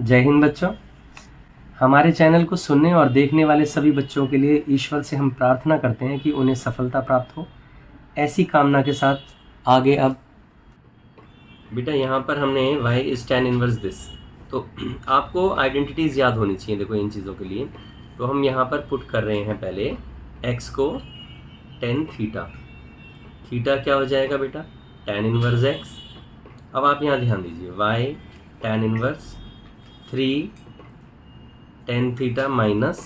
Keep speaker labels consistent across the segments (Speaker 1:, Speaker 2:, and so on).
Speaker 1: जय हिंद बच्चों। हमारे चैनल को सुनने और देखने वाले सभी बच्चों के लिए ईश्वर से हम प्रार्थना करते हैं कि उन्हें सफलता प्राप्त हो। ऐसी कामना के साथ आगे अब बेटा यहाँ पर हमने y is tan inverse this, तो आपको आइडेंटिटीज़ याद होनी चाहिए। देखो इन चीज़ों के लिए तो हम यहाँ पर पुट कर रहे हैं पहले x को tan थीटा। थीटा क्या हो जाएगा बेटा? tan inverse x। अब आप यहाँ ध्यान दीजिए, y tan inverse 3 tan theta minus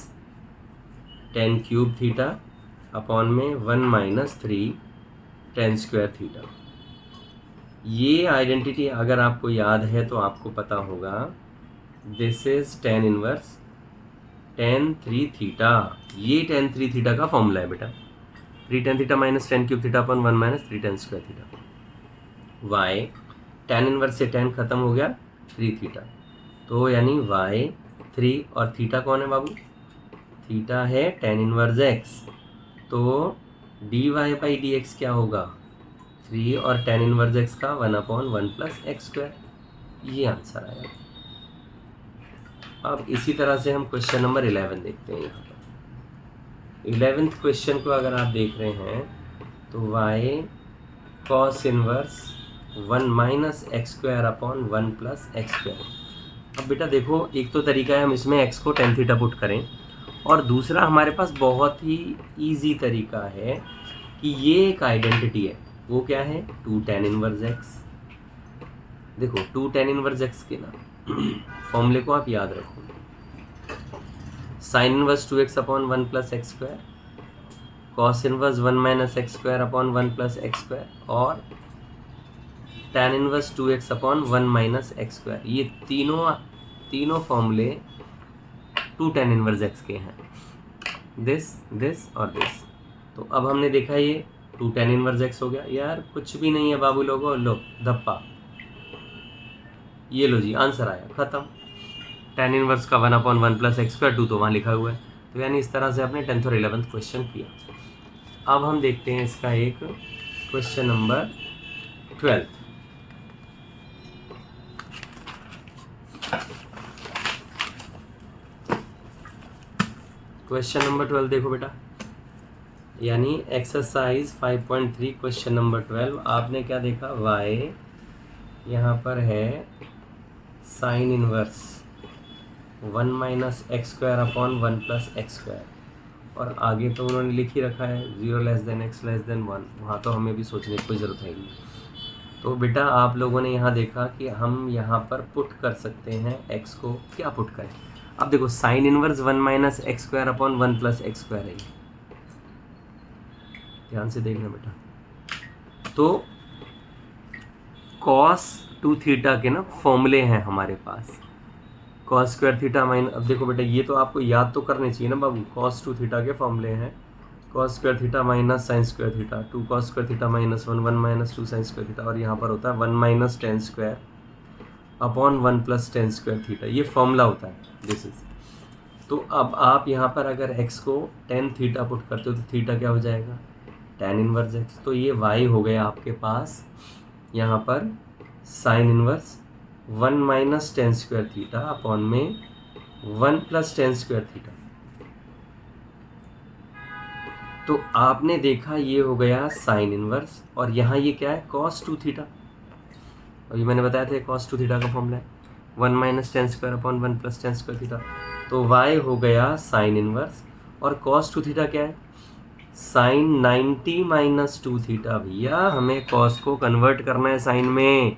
Speaker 1: tan cube theta upon में 1 माइनस 3 tan स्क्वायर थीटा। ये आइडेंटिटी अगर आपको याद है तो आपको पता होगा, this is tan inverse tan 3 theta. ये tan 3 थीटा का फॉर्मूला है बेटा। 3 tan theta minus tan cube theta upon 1 minus 3 tan square theta. y tan inverse से tan खत्म हो गया 3 थीटा, तो यानी y 3 और थीटा कौन है बाबू? थीटा है tan इनवर्स x, तो dy बाई डी एक्स क्या होगा? 3 और tan इनवर्स x का 1/1 प्लस एक्स स्क्वायर। ये आंसर आया। अब इसी तरह से हम क्वेश्चन नंबर 11 देखते हैं। यहाँ पर 11th क्वेश्चन को अगर आप देख रहे हैं तो y cos inverse 1 minus x square upon 1 plus X square. अब बेटा देखो, एक तो तरीका है हम इसमें x को tan थीटा पुट करें, और दूसरा हमारे पास बहुत ही इजी तरीका है कि ये एक आइडेंटिटी है। वो क्या है? 2 tan इनवर्स x। देखो 2 tan इनवर्स x के ना फॉर्मूले को आप याद रखो, sine inverse 2x upon 1 plus X square, cos inverse 1 minus x square upon 1 plus X square, और tan inverse 2x upon 1 minus x square. ये तीनों फॉर्मूले 2 tan इनवर्स x के हैं, दिस और दिस। तो अब हमने देखा ये 2 tan इनवर्स x हो गया। यार कुछ भी नहीं है बाबू लोगों, लो धप्पा, ये लो जी आंसर आया, खत्म। tan इनवर्स का 1/1 प्लस एक्स स्क्वायर 2 तो वहाँ लिखा हुआ है। तो यानी इस तरह से आपने 10th और 11th क्वेश्चन किया। अब हम देखते हैं इसका एक क्वेश्चन नंबर 12। क्वेश्चन नंबर 12 देखो बेटा, यानी एक्सरसाइज 5.3 क्वेश्चन नंबर 12। आपने क्या देखा? y यहाँ पर है sine inverse 1 minus x square upon 1 plus X square, और आगे तो उन्होंने लिख ही रखा है 0 less than x less than 1। वहाँ तो हमें भी सोचने की कोई ज़रूरत है नहीं। तो बेटा आप लोगों ने यहाँ देखा कि हम यहाँ पर पुट कर सकते हैं x को। क्या पुट करें? अब देखो sine inverse 1 minus x square upon 1 plus X square है, ध्यान से देखना बेटा। तो cos 2 थीटा के ना फॉर्मूले हैं हमारे पास, cos स्क्वायर थीटा माइनस, अब देखो बेटा ये तो आपको याद तो करने चाहिए ना बाबू। cos 2 थीटा के फॉर्मूले हैं cos square theta minus sine square theta, 2 cos square theta minus 1 minus 2 sine square theta, और यहाँ पर होता है 1 minus tan square upon 1 plus tan square theta. ये फॉर्मूला होता है, दिस इज। तो अब आप यहाँ पर अगर x को tan थीटा पुट करते हो तो थीटा क्या हो जाएगा? tan inverse x। तो ये y हो गया आपके पास यहाँ पर sine inverse 1 minus tan square theta upon में 1 प्लस tan स्क्वायर थीटा। तो आपने देखा ये हो गया साइन इनवर्स, और यहाँ ये क्या है? cos 2 theta. और ये मैंने बताया था cos 2 थीटा का फॉर्मूला है 1 minus tan square upon 1 plus tan square theta. तो y हो गया साइन इनवर्स, और cos 2 थीटा क्या है? Sine 90 minus 2 theta. भैया हमें cos को कन्वर्ट करना है साइन में,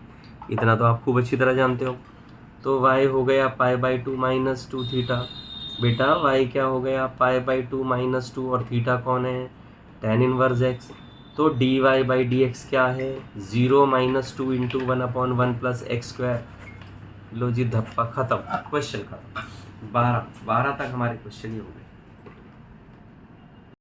Speaker 1: इतना तो आप खूब अच्छी तरह जानते हो। तो y हो गया पाई बाई 2 माइनस 2 थीटा। बेटा y क्या हो गया? पाई बाई 2 माइनस 2, और थीटा कौन है? tan inverse x। तो dy बाई डी एक्स क्या है? 0 minus 2 into 1/1 plus X square. लो जी धप्पा, खत्म, क्वेश्चन खत्म। 12 तक हमारे क्वेश्चन ही हो गए।